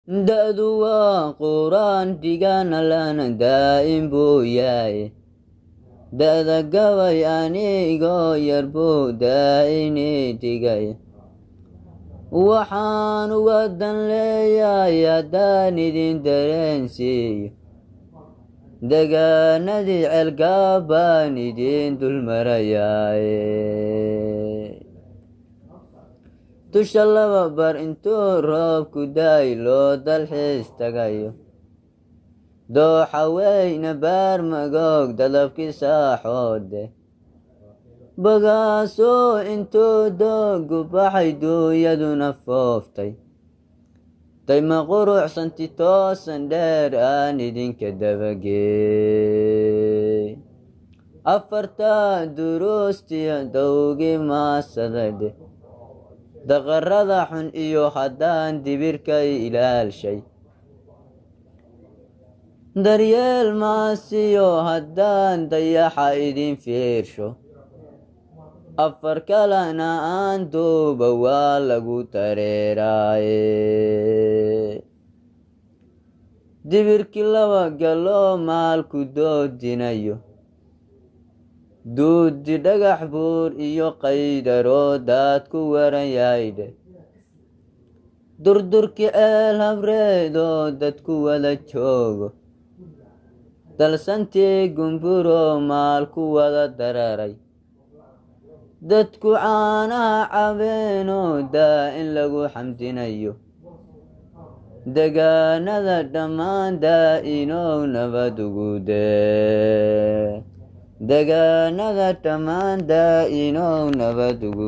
da'du waa quraan dhigana lana daa'im buu yahay da'da gabay anigoo yar buu daa'ini dhigay waxaan uga dan leeyahay haddaan idin dareensiiyo degaanadii ceelgaab baan idin dulmarayaaye dusha laba bar intuu roobku daay loo dalxiis tagayo dooxa weyna baar magoog dadabkii saaxoode bagaasoo intuu doogu baxay duuyaduna fooftay dayma quruxsanti toosan dheer aan idinka dabageey afartaa duruustiya dawgii maasadadhe daqarada xun iyo haddaan dibirkay ilaalshay daryeel maasiyo haddaan dayaxa idin fiirsho afar kalena aan duuba waa lagu dareeraaye dibirkii laba galoo maalku doodinayo duudi dhagax buur iyo qaydaroo daad ku waran yaydhe durdurkii ceel habreedoo dadku wada joogo dalsantii gumburoo maalku wada dararay dadku caanaha cabeenoo daa in lagu xamdinayo degaanada dhammaan daa'inow nabad ugu dee degaanada dhammaan daa'inow nabad ugu